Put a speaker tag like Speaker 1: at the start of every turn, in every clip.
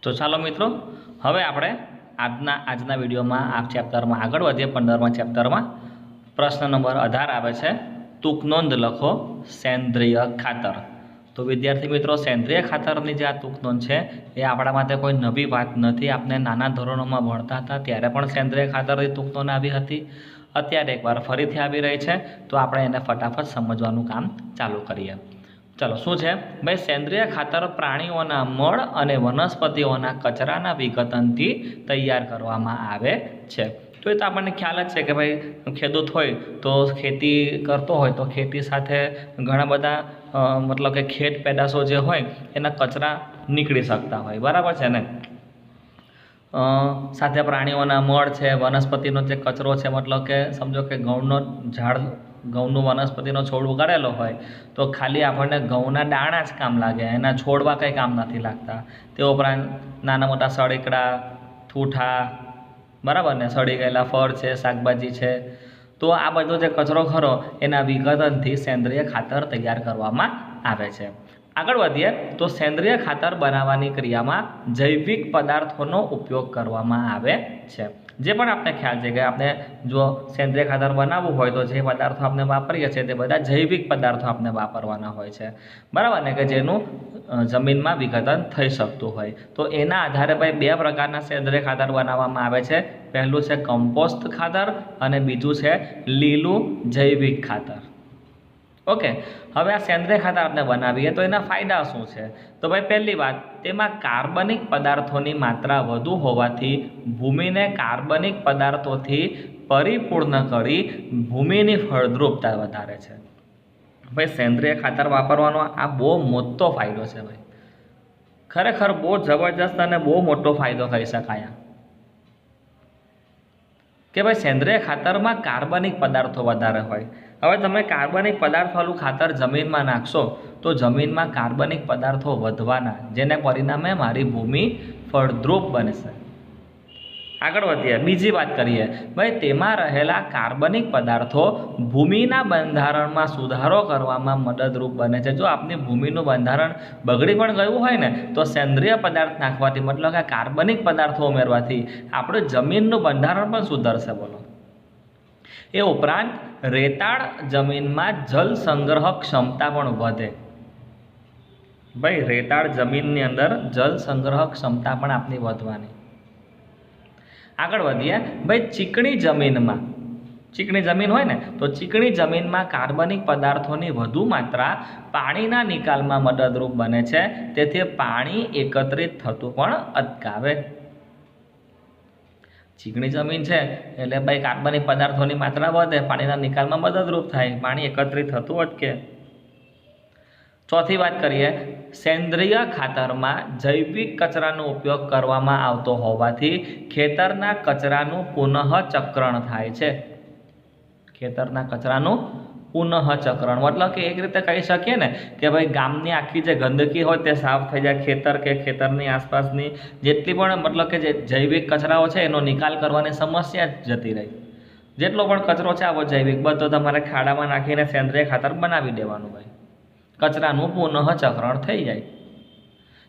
Speaker 1: તો ચાલો મિત્રો, હવે આપણે આજના વિડીયોમાં આ ચેપ્ટરમાં આગળ વધીએ. 15મા ચેપ્ટરમાં પ્રશ્ન નંબર 18 આવે છે, ટૂંક નોંધ લખો સેન્દ્રિય ખાતર. તો વિદ્યાર્થી મિત્રો, સેન્દ્રિય ખાતરની જે આ ટૂંક નોંધ છે એ આપણા માટે કોઈ નવી વાત નથી. આપણે નાના ધોરણોમાં ભણતા હતા ત્યારે પણ સેન્દ્રિય ખાતરની ટૂંક નોંધ આવી હતી. અત્યારે એકવાર ફરીથી આવી રહી છે, તો આપણે એને ફટાફટ સમજવાનું કામ ચાલુ કરીએ. ચલો, શું છે ભાઈ? સેન્દ્રિય ખાતર પ્રાણીઓના મળ અને વનસ્પતિઓના કચરાના વિઘટનથી તૈયાર કરવામાં આવે છે. તો એ તો આપણને ખ્યાલ જ છે કે ભાઈ, ખેડૂત હોય તો ખેતી કરતો હોય તો ખેતી સાથે ઘણા બધા મતલબ કે ખેત પેદાશો જે હોય એના કચરા નીકળી શકતા હોય, બરાબર છે ને. સાથે પ્રાણીઓના મળ છે, વનસ્પતિનો જે કચરો છે, મતલબ કે સમજો કે ઘઉંનું વનસ્પતિનો છોડ ઉગાડેલો હોય તો ખાલી આપણને ઘઉંના દાણા જ કામ લાગે, એના છોડવા કંઈ કામ નથી લાગતા. તે ઉપરાંત નાના મોટા સળીકડા, ઠૂઠા, બરાબર ને, સડી ગયેલા ફળ છે, શાકભાજી છે, તો આ બધો જે કચરો ખરો એના વિઘટનથી સેન્દ્રિય ખાતર તૈયાર કરવામાં આવે છે. આગળ વધીએ તો સેન્દ્રિય ખાતર બનાવવાની ક્રિયામાં જૈવિક પદાર્થોનો ઉપયોગ કરવામાં આવે છે. જે પણ આપણે ખ્યાલ છે કે આપણે જો સેન્દ્રિય ખાતર બનાવવું હોય તો જે પદાર્થો આપણે વાપરીએ છીએ તે બધા જૈવિક પદાર્થો આપણે વાપરવાના હોય છે, બરાબર ને, કે જેનું જમીનમાં વિઘટન થઈ શકતું હોય. તો એના આધારે ભાઈ બે પ્રકારના સેન્દ્રિય ખાતર બનાવવામાં આવે છે. પહેલું છે કમ્પોસ્ટ ખાતર અને બીજું છે લીલું જૈવિક ખાતર. ઓકે, હવે આ સેન્દ્રિય ખાતર આપણે બનાવીએ તો એના ફાયદા શું છે? તો ભાઈ પહેલી વાત, તેમાં કાર્બનિક પદાર્થોની માત્રા વધુ હોવાથી ભૂમિને કાર્બનિક પદાર્થોથી પરિપૂર્ણ કરી ભૂમિની ફળદ્રુપતા વધારે છે. ભાઈ સેન્દ્રિય ખાતર વાપરવાનો આ બહુ મોટો ફાયદો છે ભાઈ, ખરેખર બહુ જબરજસ્ત અને બહુ મોટો ફાયદો કહી શકાય કે ભાઈ સેન્દ્રિય ખાતરમાં કાર્બનિક પદાર્થો વધારે હોય. હવે તમે કાર્બનિક પદાર્થવાળું ખાતર જમીનમાં નાખશો તો જમીનમાં કાર્બનિક પદાર્થો વધવાના, જેને પરિણામે મારી ભૂમિ ફળદ્રુપ બનશે. આગળ વધીએ, બીજી વાત કરીએ ભાઈ, તેમાં રહેલા કાર્બનિક પદાર્થો ભૂમિના બંધારણમાં સુધારો કરવામાં મદદરૂપ બને છે. જો આપની ભૂમિનું બંધારણ બગડી પણ ગયું હોય ને તો સેન્દ્રિય પદાર્થ નાખવાથી, મતલબ કે કાર્બનિક પદાર્થો ઉમેરવાથી આપણું જમીનનું બંધારણ પણ સુધરશે. બોલો. એ ઉપરાંત રેતાળ જમીનમાં જલ સંગ્રહ ક્ષમતા પણ વધે. ભાઈ રેતાળ જમીનની અંદર જલ સંગ્રહ ક્ષમતા પણ આપની વધવાની. આગળ વધીએ ભાઈ, ચીકણી જમીન હોય ને તો ચીકણી જમીનમાં કાર્બનિક પદાર્થોની વધુ માત્રા પાણીના નિકાલમાં મદદરૂપ બને છે. તેથી પાણી એકત્રિત થતું પણ અટકાવે. ચીકણી જમીન છે એટલે ભાઈ કાર્બનિક પદાર્થોની માત્રા વધે, પાણીના નિકાલમાં મદદરૂપ થાય, પાણી એકત્રિત થતું અટકે. ચોથી વાત કરીએ, સેન્દ્રિય ખાતરમાં જૈવિક કચરાનો ઉપયોગ કરવામાં આવતો હોવાથી ખેતરના કચરાનું પુનઃચક્રણ થાય છે. ખેતરના કચરાનું પુનઃચક્રણ મતલબ કે એક રીતે કહી શકીએ ને કે ભાઈ ગામની આખી જે ગંદકી હોય તે સાફ થઈ જાય. ખેતર કે ખેતરની આસપાસની જેટલી પણ મતલબ કે જે જૈવિક કચરાઓ છે એનો નિકાલ કરવાની સમસ્યા જ જતી રહી. જેટલો પણ કચરો છે આવો જૈવિક બધો તમારે ખાડામાં નાખીને સેન્દ્રિય ખાતર બનાવી દેવાનું ભાઈ, કચરાનું પુનઃચક્રણ થઈ જાય.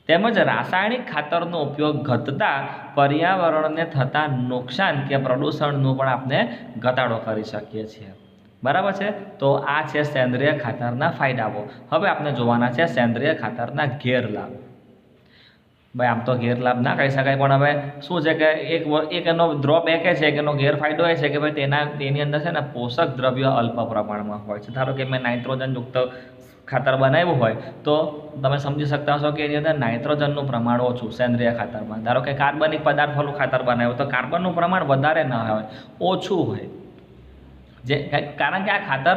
Speaker 1: તેમજ રાસાયણિક ખાતરનો ઉપયોગ ઘટતા પર્યાવરણને થતા નુકસાન કે પ્રદૂષણનું પણ આપણે ઘટાડો કરી શકીએ છીએ, બરાબર છે. તો આ છે સેન્દ્રિય ખાતરના ફાયદાઓ. હવે આપણે જોવાના છે સેન્દ્રિય ખાતરના ગેરલાભ. ભાઈ આમ તો ગેરલાભ ના કહી શકાય, પણ હવે શું છે કે એક એનો ડ્રોબેક એ છે કે એનો ગેરફાયદો એ છે કે ભાઈ તેની અંદર છે ને પોષક દ્રવ્ય અલ્પ પ્રમાણમાં હોય છે. ધારો કે મેં નાઇટ્રોજનયુક્ત ખાતર બનાવ્યું હોય તો તમે સમજી શકતા હશો કે એની અંદર નાઇટ્રોજનનું પ્રમાણ ઓછું સેન્દ્રિય ખાતરમાં. ધારો કે કાર્બનિક પદાર્થવાળું ખાતર બનાવ્યું તો કાર્બનનું પ્રમાણ વધારે ન હોય, ઓછું હોય. કારણ કે આ ખાતર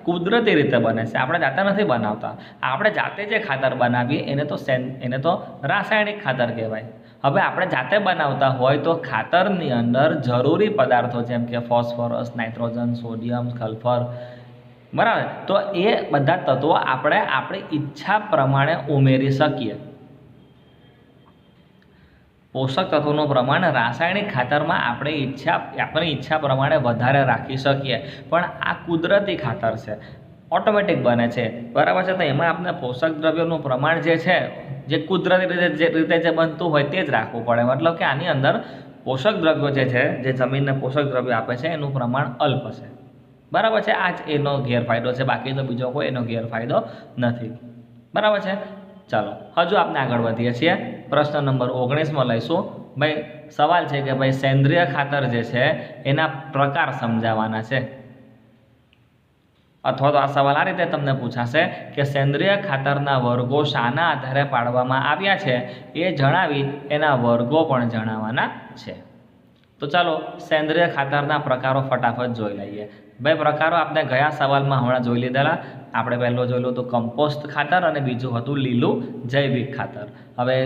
Speaker 1: કુદરતી રીતે બને છે, આપણે જાતે નથી બનાવતા. આપણે જાતે જે ખાતર બનાવીએ એને તો રાસાયણિક ખાતર કહેવાય. હવે આપણે જાતે બનાવતા હોય તો ખાતરની અંદર જરૂરી પદાર્થો જેમ કે ફોસ્ફરસ, નાઇટ્રોજન, સોડિયમ, સલ્ફર, બરાબર, તો એ બધા તત્વો આપણે આપણી ઈચ્છા પ્રમાણે ઉમેરી શકીએ. પોષક તત્વોનું પ્રમાણ રાસાયણિક ખાતરમાં આપણી ઈચ્છા પ્રમાણે વધારે રાખી શકીએ, પણ આ કુદરતી ખાતર છે, ઓટોમેટિક બને છે, બરાબર છે. તો એમાં આપણે પોષક દ્રવ્યોનું પ્રમાણ જે છે જે કુદરતી રીતે જે બનતું હોય તે જ રાખવું પડે, મતલબ કે આની અંદર પોષક દ્રવ્યો જે છે, જે જમીનને પોષક દ્રવ્યો આપે છે એનું પ્રમાણ અલ્પ છે, બરાબર છે. આ જ એનો ગેરફાયદો છે, બાકી તો બીજો કોઈ એનો ગેરફાયદો નથી, બરાબર છે. ચાલો હજુ આપણે આગળ વધીએ છીએ. પ્રશ્ન નંબર 19માં લઈશું. ભાઈ સવાલ છે કે ભાઈ સેન્દ્રિય ખાતર જે છે એના પ્રકાર સમજાવવાના છે, અથવા તો આ સવાલ આ રીતે તમને પૂછાશે કે સેન્દ્રિય ખાતરના વર્ગો શાના આધારે પાડવામાં આવ્યા છે એ જણાવી એના વર્ગો પણ જણાવવાના છે. તો ચાલો સેન્દ્રિય ખાતરના પ્રકારો ફટાફટ જોઈ લઈએ. ભાઈ પ્રકારો આપણે ગયા સવાલમાં હમણાં જોઈ લીધેલા. આપણે પહેલું જોયેલું હતું કમ્પોસ્ટ ખાતર અને બીજું હતું લીલું જૈવિક ખાતર. હવે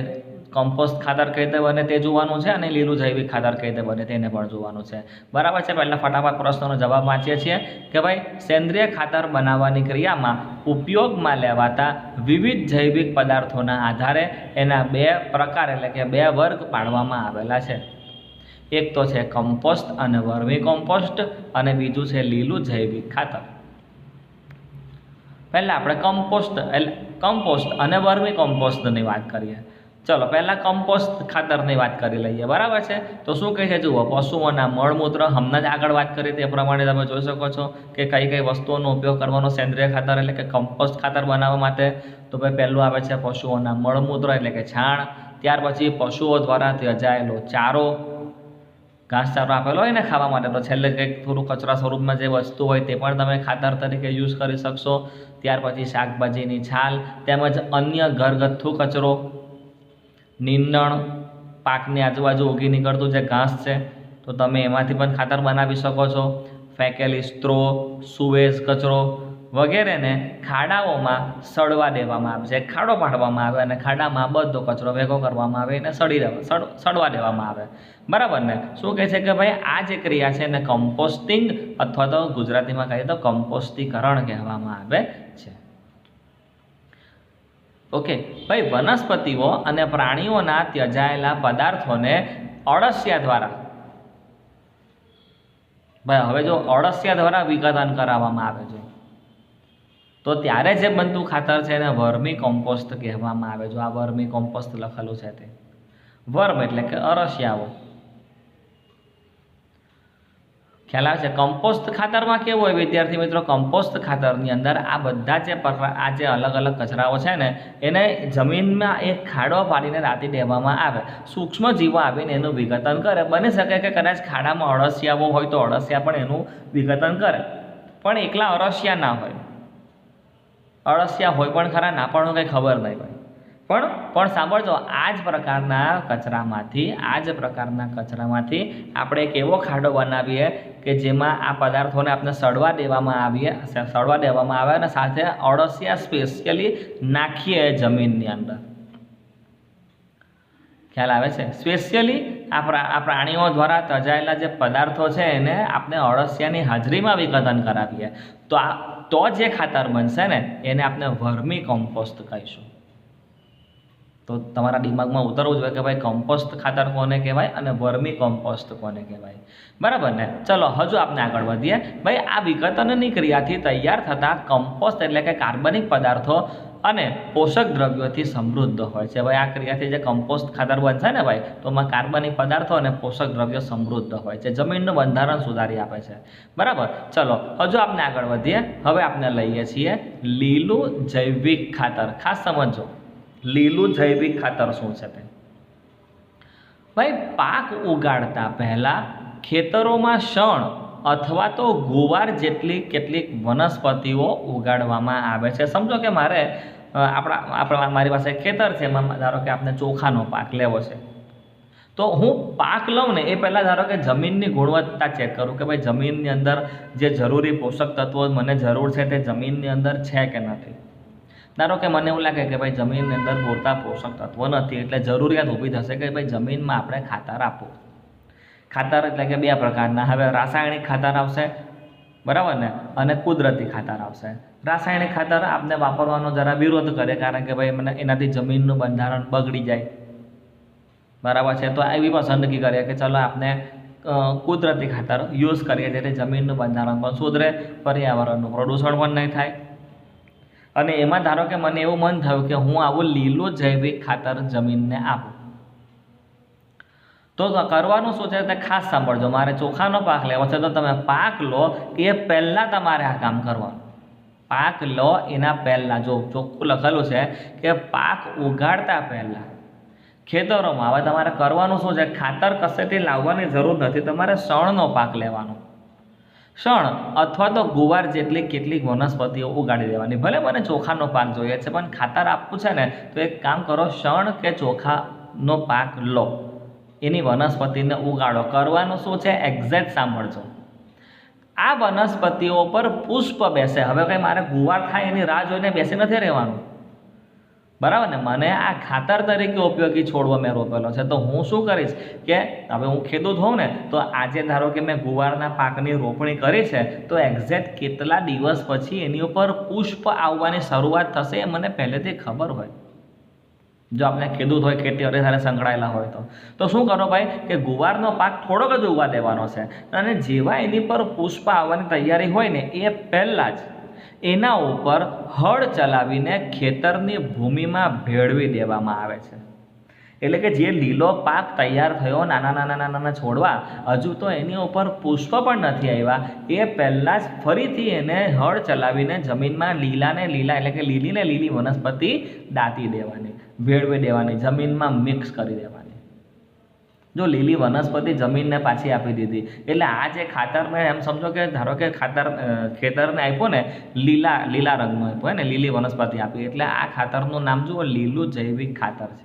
Speaker 1: કમ્પોસ્ટ ખાતર કઈ રીતે બને તે જોવાનું છે અને લીલું જૈવિક ખાતર કઈ રીતે બને તેને પણ જોવાનું છે, બરાબર છે. પહેલાં ફટાફટ પ્રશ્નનો જવાબ વાંચીએ છીએ કે ભાઈ સેન્દ્રિય ખાતર બનાવવાની ક્રિયામાં ઉપયોગમાં લેવાતા વિવિધ જૈવિક પદાર્થોના આધારે એના બે પ્રકાર એટલે કે બે વર્ગ પાડવામાં આવેલા છે. એક તો છે કમ્પોસ્ટ અને વર્મી કોમ્પોસ્ટ અને બીજું છે લીલું જૈવિક ખાતર. પહેલાં આપણે કમ્પોસ્ટ અને વર્મી કોમ્પોસ્ટની વાત કરીએ. ચલો પહેલાં કમ્પોસ્ટ ખાતરની વાત કરી લઈએ, બરાબર છે. તો શું કહે છે જુઓ, પશુઓના મળમૂત્ર, હમણાં જ આગળ વાત કરી તે પ્રમાણે તમે જોઈ શકો છો કે કઈ કઈ વસ્તુઓનો ઉપયોગ કરવાનો સેન્દ્રિય ખાતર એટલે કે કમ્પોસ્ટ ખાતર બનાવવા માટે. તો ભાઈ પહેલું આવે છે પશુઓના મળમૂત્ર એટલે કે છાણ, ત્યાર પછી પશુઓ દ્વારા ત્યજાયેલો ચારો, ઘાસચારો આપેલો હોય ને ખાવા માટે, તો છેલ્લે કંઈક થોડું કચરા સ્વરૂપમાં જે વસ્તુ હોય તે પણ તમે ખાતર તરીકે યુઝ કરી શકશો. ત્યાર પછી શાકભાજીની છાલ તેમજ અન્ય ઘરગથ્થુ કચરો, નીંદણ, પાકની આજુબાજુ ઉગી નીકળતું જે ઘાસ છે તો તમે એમાંથી પણ ખાતર બનાવી શકો છો. ફેંકેલી સ્ટ્રો, સુવેજ કચરો વગેરેને ખાડાઓમાં સડવા દેવામાં આવે છે. ખાડો પાડવામાં આવે અને ખાડામાં બધો કચરો ભેગો કરવામાં આવે અને સડવા દેવામાં આવે, બરાબર ને. શું કહે છે કે ભાઈ આ જે ક્રિયા છે એને કમ્પોસ્ટિંગ અથવા તો ગુજરાતીમાં કહીએ તો કમ્પોસ્ટીકરણ કહેવામાં આવે છે. ઓકે ભાઈ, વનસ્પતિઓ અને પ્રાણીઓના ત્યજાયેલા પદાર્થોને અળસિયા દ્વારા, ભાઈ હવે જો અળસિયા દ્વારા વિઘટન કરાવવામાં આવે છે તો ત્યારે જે બનતું ખાતર છે એને વર્મી કોમ્પોસ્ટ કહેવામાં આવે. જો આ વર્મી કોમ્પોસ્ટ લખેલું છે તે વર્મ એટલે કે અળસિયાઓ, ખ્યાલ આવે છે. કમ્પોસ્ટ ખાતરમાં કેવું હોય વિદ્યાર્થી મિત્રો, કમ્પોસ્ટ ખાતરની અંદર આ બધા જે અલગ અલગ કચરાઓ છે ને એને જમીનમાં એક ખાડો પાડીને રાતી દેવામાં આવે. સૂક્ષ્મ જીવો આવીને એનું વિઘટન કરે. બની શકે કે કદાચ ખાડામાં અળસિયાઓ હોય તો અળસિયા પણ એનું વિઘટન કરે, પણ એકલા અળસિયા ના હોય. અળસિયા હોય પણ ખરા, ના પણ કંઈ ખબર નહીં હોય. પણ સાંભળજો, આ જ પ્રકારના કચરામાંથી આપણે એક એવો ખાડો બનાવીએ કે જેમાં આ પદાર્થોને આપણે સડવા દેવામાં આવે અને સાથે અળસિયા સ્પેશિયલી નાખીએ જમીનની અંદર. ખ્યાલ આવે છે? સ્પેશિયલી આ પ્રાણીઓ દ્વારા ત્યજાયેલા જે પદાર્થો છે એને આપણે અળસિયાની હાજરીમાં વિઘટન કરાવીએ તો જે ખાતર બનશે ને એને આપણે વર્મી કોમ્પોસ્ટ કહીશું. તો તમારા દિમાગમાં ઉતરવું જોઈએ કે ભાઈ કમ્પોસ્ટ ખાતર કોને કહેવાય અને વર્મી કોમ્પોસ્ટ કોને કહેવાય, બરાબર ને. ચલો હજુ આપણે આગળ વધીએ. ભાઈ આ વિઘટનની ક્રિયાથી તૈયાર થતા કમ્પોસ્ટ એટલે કે કાર્બનિક પદાર્થો અને પોષક દ્રવ્યોથી સમૃદ્ધ હોય છે. ભાઈ આ ક્રિયાથી જે કમ્પોસ્ટ ખાતર બનશે ને ભાઈ તો એમાં કાર્બનિક પદાર્થો અને પોષક દ્રવ્યો સમૃદ્ધ હોય છે, જમીનનું બંધારણ સુધારી આપે છે, બરાબર. ચલો હજુ આપણે આગળ વધીએ. હવે આપણે લઈએ છીએ લીલું જૈવિક ખાતર. ખાસ સમજો લીલું જૈવિક ખાતર શું છે તે. ભાઈ પાક ઉગાડતા પહેલા ખેતરોમાં શણ અથવા તો ગુવાર જેટલી કેટલીક વનસ્પતિઓ ઉગાડવામાં આવે છે. સમજો કે મારી પાસે ખેતર છે, એમાં ધારો કે આપણે ચોખાનો પાક લેવો છે, તો હું પાક લઉં ને એ પહેલાં ધારો કે જમીનની ગુણવત્તા ચેક કરું કે ભાઈ જમીનની અંદર જે જરૂરી પોષક તત્વો મને જરૂર છે તે જમીનની અંદર છે કે નથી. ધારો કે મને એવું લાગે કે ભાઈ જમીનની અંદર પૂરતા પોષક તત્વો નથી, એટલે જરૂરિયાત ઊભી થશે કે ભાઈ જમીનમાં આપણે ખાતર આપવું. ખાતર એટલે કે બે પ્રકારના, હવે રાસાયણિક ખાતર આવશે, બરાબર ને, અને કુદરતી ખાતર આવશે. રાસાયણિક ખાતર આપણે વાપરવાનો જરા વિરોધ કરે, કારણ કે ભાઈ એનાથી જમીનનું બંધારણ બગડી જાય, બરાબર છે. તો એવી પસંદગી કરીએ કે ચલો આપણે કુદરતી ખાતર યુઝ કરીએ જેથી જમીનનું બંધારણ પણ સુધરે, પર્યાવરણનું પ્રદૂષણ પણ નહીં થાય. અને એમાં ધારો કે મને એવું મન થયું કે હું આવું લીલું જૈવિક ખાતર જમીનને આપું, તો કરવાનું શું છે તે ખાસ સાંભળજો. મારે ચોખાનો પાક લેવો છે તો તમે પાક લો એ પહેલાં તમારે આ કામ કરવાનું. પાક લો એના પહેલાં, જો ચોખ્ખું લખેલું છે કે પાક ઉગાડતા પહેલાં ખેતરોમાં હવે તમારે કરવાનું શું છે, ખાતર કશેથી લાવવાની જરૂર નથી, તમારે શણનો પાક લેવાનો. શણ અથવા તો ગુવાર જેટલી કેટલીક વનસ્પતિઓ ઉગાડી દેવાની. ભલે મને ચોખાનો પાક જોઈએ છે પણ ખાતર આપવું છે ને તો એક કામ કરો, શણ કે ચોખાનો પાક લો, એની વનસ્પતિને ઉગાડો. કરવાનું શું છે એક્ઝેક્ટ સાંભળજો. આ વનસ્પતિઓ પર પુષ્પ બેસે. હવે કંઈ મારે ગુવાર થાય એની રાહ જોઈને બેસી નથી રહેવાનું, બરાબર ને. મને આ ખાતર તરીકે ઉપયોગી છોડવો મેં રોપેલો છે, તો હું શું કરીશ કે હવે હું ખેડૂત હોઉં ને તો આજે ધારો કે મેં ગુવારના પાકની રોપણી કરી છે તો એક્ઝેક્ટ કેટલા દિવસ પછી એની ઉપર પુષ્પ આવવાની શરૂઆત થશે એ મને પહેલેથી ખબર હોય. જો આપણે ખેડૂત હોય, ખેતી સાથે સંકળાયેલા હોય તો શું કરો ભાઈ કે ગુવારનો પાક થોડોક જ ઉગવા દેવાનો છે, અને જેવા એની પર પુષ્પ આવવાની તૈયારી હોય ને એ પહેલાં જ એના ઉપર હળ ચલાવીને ખેતરની ભૂમિમાં ભેળવી દેવામાં આવે છે. એટલે કે જે લીલો પાક તૈયાર થયો, નાના છોડવા, હજુ તો એની ઉપર પુષ્પ પણ નથી આવ્યા, એ પહેલાં જ ફરીથી એને હળ ચલાવીને જમીનમાં લીલા એટલે કે લીલી વનસ્પતિ દાટી દેવાની, ભેળવી દેવાની, જમીનમાં મિક્સ કરી દેવાની. જો લીલી વનસ્પતિ જમીનને પાછી આપી દીધી એટલે આ જે ખાતર મેં એમ સમજો કે ધારો કે ખેતરને આપ્યો ને લીલા રંગનો આપ્યો ને, લીલી વનસ્પતિ આપી, એટલે આ ખાતરનું નામ જુઓ લીલું જૈવિક ખાતર છે.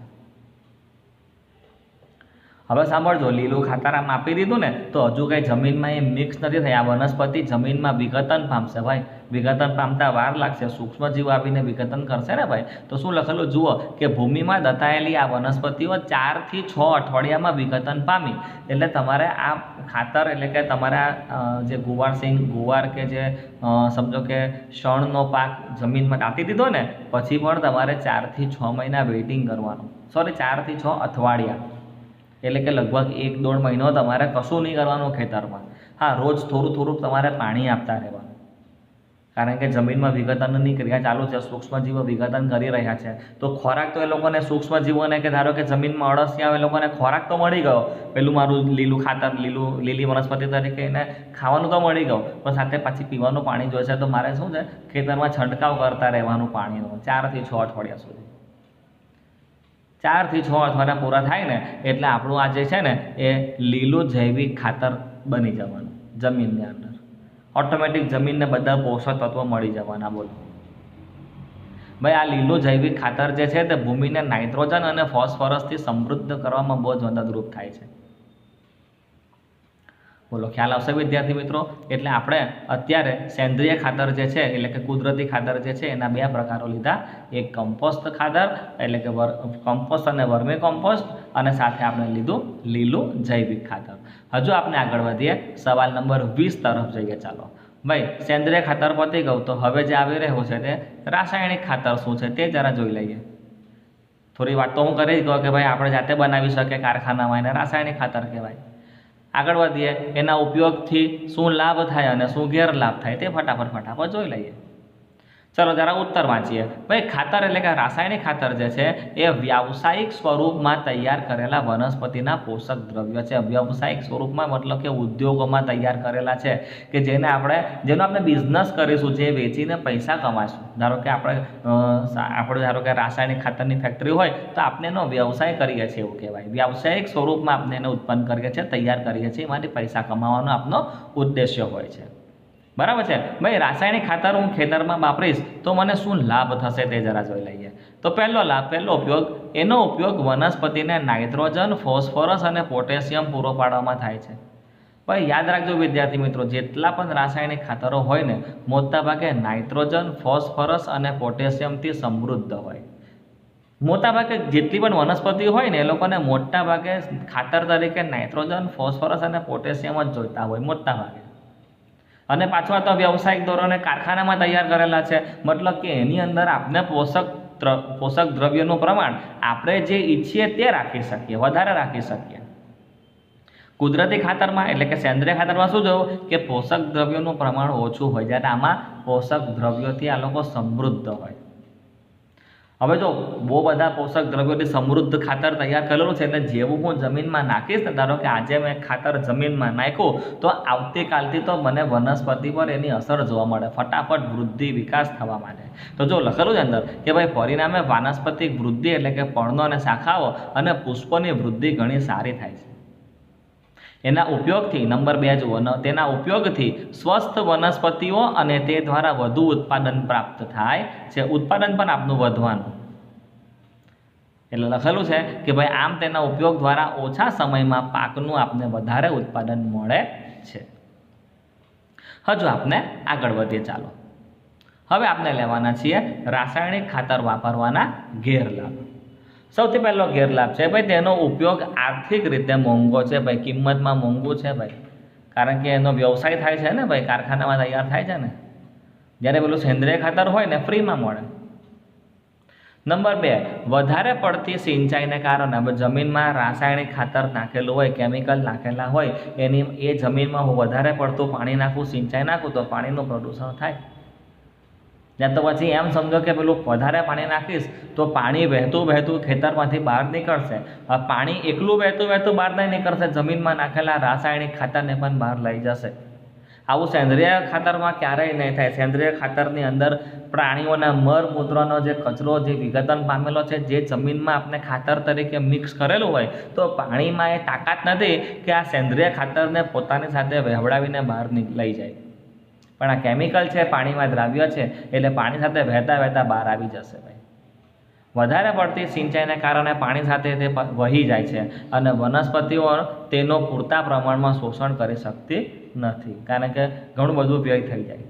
Speaker 1: હવે સાંભળજો, લીલું ખાતર આમ આપી દીધું ને તો હજુ કંઈ જમીનમાં એ મિક્સ નથી થઈ. આ વનસ્પતિ જમીનમાં વિઘટન પામશે ભાઈ, વિઘટન પામતા વાર લાગશે, સૂક્ષ્મજીવ આવીને વિઘટન કરશે ને ભાઈ. તો શું લખેલું જુઓ કે ભૂમિમાં દટાયેલી આ વનસ્પતિઓ 4 થી 6 અઠવાડિયામાં વિઘટન પામી. એટલે તમારે આ ખાતર એટલે કે તમારે જે ગુવાર કે જે સમજો કે શણનો પાક જમીનમાં દાટી દીધો ને પછી પણ તમારે 4 થી 6 મહિના વેઇટિંગ કરવાનું. 4 થી 6 અઠવાડિયા એટલે કે લગભગ 1-1.5 મહિનો તમારે કશું નહીં કરવાનું ખેતરમાં. હા, રોજ થોડું તમારે પાણી આપતા રહેવાનું, કારણ કે જમીનમાં વિઘટનની ક્રિયા ચાલુ છે, સૂક્ષ્મજીવો વિઘટન કરી રહ્યા છે. તો ખોરાક તો એ લોકોને સૂક્ષ્મજીવોને કે ધારો કે જમીનમાં અળસિયા એ લોકોને ખોરાક તો મળી ગયો, પેલું મારું લીલું ખાતર લીલી વનસ્પતિ તરીકે એને ખાવાનું તો મળી ગયું, પણ સાથે પાછી પીવાનું પાણી જોઈશે. તો મારે શું છે ખેતરમાં છંટકાવ કરતા રહેવાનું પાણીનો 4 થી 6 અઠવાડિયા સુધી. 4 થી 6 અઠવાડિયા પૂરા થાય ને એટલે આપણું આ જે છે ને એ લીલું જૈવિક ખાતર બની જવાનું જમીનની અંદર. ઓટોમેટિક જમીનને બધા પોષક તત્વો મળી જવાના. બોલો ભાઈ, આ લીલું જૈવિક ખાતર જે છે તે ભૂમિને નાઇટ્રોજન અને ફોસ્ફરસથી સમૃદ્ધ કરવામાં બહુ જ મદદરૂપ થાય છે. બોલો, ખ્યાલ આવશે વિદ્યાર્થી મિત્રો? એટલે આપણે અત્યારે સેન્દ્રિય ખાતર જે છે એટલે કે કુદરતી ખાતર જે છે એના 2 પ્રકારો લીધા. એક કમ્પોસ્ટ ખાતર એટલે કે કમ્પોસ્ટ અને વર્મી કમ્પોસ્ટ, અને સાથે આપણે લીધું લીલું જૈવિક ખાતર. હજુ આપણે આગળ વધીએ, સવાલ નંબર 20 તરફ જઈએ. ચાલો ભાઈ, સેન્દ્રિય ખાતર પતી ગયું, તો હવે જે આવી રહ્યું છે તે રાસાયણિક ખાતર શું છે તે જરા જોઈ લઈએ. થોડી વાત તો હું કરી કહું કે ભાઈ આપણે જાતે બનાવી શકીએ કારખાનામાં, એને રાસાયણિક ખાતર કહેવાય. આગળ વધીએ, એના ઉપયોગથી શું લાભ થાય અને શું ગેરલાભ થાય તે ફટાફટ જોઈ લઈએ. ચલો જરા ઉત્તર વાંચીએ. ભાઈ, ખાતર એટલે કે રાસાયણિક ખાતર જે છે એ વ્યાવસાયિક સ્વરૂપમાં તૈયાર કરેલા વનસ્પતિના પોષક દ્રવ્ય છે. વ્યાવસાયિક સ્વરૂપમાં મતલબ કે ઉદ્યોગોમાં તૈયાર કરેલા છે કે જેનો આપણે બિઝનેસ કરીશું, જે વેચીને પૈસા કમાશું. ધારો કે આપણે કે રાસાયણિક ખાતરની ફેક્ટરી હોય તો આપણે એનો વ્યવસાય કરીએ છીએ એવું કહેવાય. વ્યાવસાયિક સ્વરૂપમાં આપણે એને ઉત્પન્ન કરીએ છીએ, તૈયાર કરીએ છીએ, એમાંથી પૈસા કમાવાનો આપણો ઉદ્દેશ્ય હોય છે. બરાબર છે ભાઈ. રાસાયણિક ખાતર હું ખેતરમાં વાપરીશ તો મને શું લાભ થશે તે જરા જોઈ લઈએ. તો પહેલો ઉપયોગ, એનો ઉપયોગ વનસ્પતિને નાઇટ્રોજન, ફોસ્ફરસ અને પોટેશિયમ પૂરો પાડવામાં થાય છે. ભાઈ યાદ રાખજો વિદ્યાર્થી મિત્રો, જેટલા પણ રાસાયણિક ખાતરો હોય ને મોટાભાગે નાઇટ્રોજન, ફોસ્ફરસ અને પોટેશિયમથી સમૃદ્ધ હોય. મોટાભાગે જેટલી પણ વનસ્પતિ હોય ને એ લોકોને મોટાભાગે ખાતર તરીકે નાઇટ્રોજન, ફોસ્ફરસ અને પોટેશિયમ જ જોઈતા હોય મોટાભાગે. અને પાછું આ તો વ્યવસાયિક ધોરણે કારખાનામાં તૈયાર કરેલા છે, મતલબ કે એની અંદર આપણે પોષક દ્રવ્યનું પ્રમાણ આપણે જે ઈચ્છીએ તે રાખી શકીએ, વધારે રાખી શકીએ. કુદરતી ખાતરમાં એટલે કે સેન્દ્રિય ખાતરમાં શું જોયું કે પોષક દ્રવ્યોનું પ્રમાણ ઓછું હોય, જ્યારે આમાં પોષક દ્રવ્યોથી આ લોકો સમૃદ્ધ હોય. હવે જો બહુ બધા પોષક દ્રવ્યોથી સમૃદ્ધ ખાતર તૈયાર કરેલું છે, એટલે જેવું હું જમીનમાં નાખીશ ને, ધારો કે આજે મેં ખાતર જમીનમાં નાખ્યું તો આવતીકાલથી તો મને વનસ્પતિ પર એની અસર જોવા મળે, ફટાફટ વૃદ્ધિ વિકાસ થવા માટે. તો જો લખેલું છે અંદર કે ભાઈ પરિણામે વાનસ્પતિક વૃદ્ધિ એટલે કે પર્ણો અને શાખાઓ અને પુષ્પોની વૃદ્ધિ ઘણી સારી થાય છે. એના ઉપયોગથી નંબર 2 જુઓ, તેના ઉપયોગથી સ્વસ્થ વનસ્પતિઓ અને તે દ્વારા વધુ ઉત્પાદન પ્રાપ્ત થાય છે. ઉત્પાદન પણ આપનું વધવાનું, એટલે લખેલું છે કે ભાઈ આમ તેના ઉપયોગ દ્વારા ઓછા સમયમાં પાકનું આપને વધારે ઉત્પાદન મળે છે. હજુ આપણે આગળ વધીએ. ચાલો હવે આપણે લેવાના છીએ રાસાયણિક ખાતર વાપરવાના ગેરલાભ. સૌથી પહેલો ગેરલાભ છે ભાઈ તેનો ઉપયોગ આર્થિક રીતે મોંઘો છે. ભાઈ કિંમતમાં મોંઘું છે ભાઈ, કારણ કે એનો વ્યવસાય થાય છે ને ભાઈ, કારખાનામાં તૈયાર થાય છે ને, જ્યારે પેલું સેન્દ્રિય ખાતર હોય ને ફ્રીમાં મળે. નંબર 2, વધારે પડતી સિંચાઈને કારણે હવે જમીનમાં રાસાયણિક ખાતર નાખેલું હોય, કેમિકલ નાખેલા હોય, એ જમીનમાં હું વધારે પડતું પાણી નાખું, સિંચાઈ નાખું તો પાણીનું પ્રદૂષણ થાય. ત્યાં તો પછી એમ સમજો કે પેલું વધારે પાણી નાખીશ તો પાણી વહેતું વહેતું ખેતરમાંથી બહાર નીકળશે. પાણી એકલું વહેતું વહેતું બહાર નહીં નીકળશે, જમીનમાં નાખેલા રાસાયણિક ખાતરને પણ બહાર લઈ જશે. આવું સેન્દ્રિય ખાતરમાં ક્યારેય નહીં થાય. સેન્દ્રિય ખાતરની અંદર પ્રાણીઓના મર મૂત્રનો જે કચરો જે વિઘટન પામેલો છે, જે જમીનમાં આપણે ખાતર તરીકે મિક્સ કરેલું હોય, તો પાણીમાં એ તાકાત નથી કે આ સેન્દ્રિય ખાતરને પોતાની સાથે વહેવડાવીને બહાર લઈ જાય. પણ આ કેમિકલ છે, પાણીમાં દ્રાવ્ય છે, એટલે પાણી સાથે વહેતા વહેતા બહાર આવી જશે ભાઈ. વધારે પડતી સિંચાઈને કારણે પાણી સાથે તે વહી જાય છે અને વનસ્પતિઓ તેનો પૂરતા પ્રમાણમાં શોષણ કરી શકતી નથી, કારણ કે ઘણું બધું વ્યય થઈ જાય.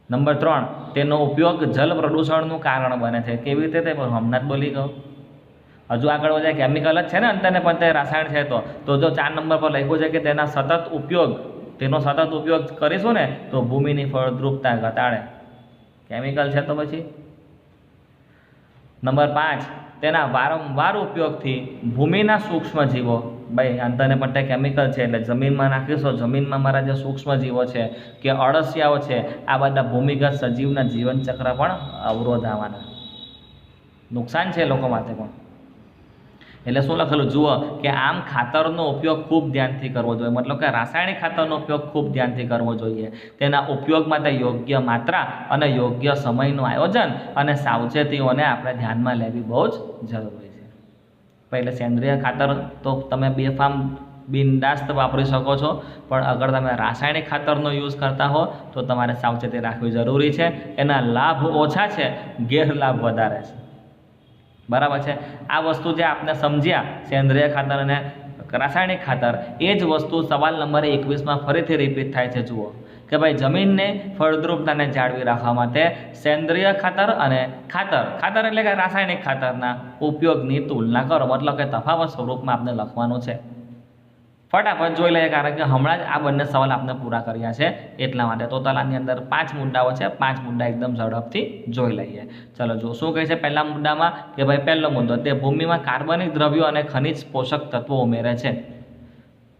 Speaker 1: નંબર 3, તેનો ઉપયોગ જલ પ્રદૂષણનું કારણ બને છે. કેવી રીતે તે હમણાં જ બોલી ગયો. હજુ આગળ વધે કેમિકલ જ છે ને અંતને પણ તે રસાયણ છે. તો જો 4 નંબર પર લખ્યું છે કે તેનો સતત ઉપયોગ કરીશું ને તો ભૂમિની ફળદ્રુપતા ઘટાડે. કેમિકલ છે તો પછી. નંબર 5, તેના વારંવાર ઉપયોગથી ભૂમિના સૂક્ષ્મજીવો, ભાઈ અંતને પણ તે કેમિકલ છે એટલે જમીનમાં નાખીશું, જમીનમાં મારા જે સૂક્ષ્મજીવો છે કે અળસિયાઓ છે, આ બધા ભૂમિગત સજીવના જીવનચક્ર પણ અવરોધાવાના. નુકસાન છે લોકો માટે પણ. એટલે શું લખેલું જુઓ કે આમ ખાતરનો ઉપયોગ ખૂબ ધ્યાનથી કરવો જોઈએ, મતલબ કે રાસાયણિક ખાતરનો ઉપયોગ ખૂબ ધ્યાનથી કરવો જોઈએ. તેના ઉપયોગ માટે યોગ્ય માત્રા અને યોગ્ય સમયનું આયોજન અને સાવચેતીઓને આપણે ધ્યાનમાં લેવી બહુ જ જરૂરી છે. પહેલે સેન્દ્રિય ખાતર તો તમે બેફામ બિનદાસ્ત વાપરી શકો છો, પણ અગર તમે રાસાયણિક ખાતરનો યુઝ કરતા હો તો તમારે સાવચેતી રાખવી જરૂરી છે. એના લાભ ઓછા છે, ગેરલાભ વધારે છે. બરાબર છે. આ વસ્તુ જે આપણે સમજ્યા સેન્દ્રિય ખાતર અને રાસાયણિક ખાતર, એ જ વસ્તુ સવાલ નંબર 21માં ફરીથી રિપીટ થાય છે. જુઓ કે ભાઈ જમીનને ફળદ્રુપતાને જાળવી રાખવા માટે સેન્દ્રિય ખાતર અને ખાતર એટલે કે રાસાયણિક ખાતરના ઉપયોગની તુલના કરો, મતલબ કે તફાવત સ્વરૂપમાં આપણે લખવાનું છે. ફટાફટ જોઈ લઈએ, કારણ કે હમણાં જ આ બંને સવાલ આપણે પૂરા કર્યા છે એટલા માટે. તો તલાની અંદર 5 મુદ્દાઓ છે, 5 મુદ્દા એકદમ ઝડપથી જોઈ લઈએ. ચલો જો શું કહે છે પહેલા મુદ્દામાં કે ભાઈ પહેલો મુદ્દો, તે ભૂમિમાં કાર્બનિક દ્રવ્યો અને ખનિજ પોષક તત્વો ઉમેરે છે.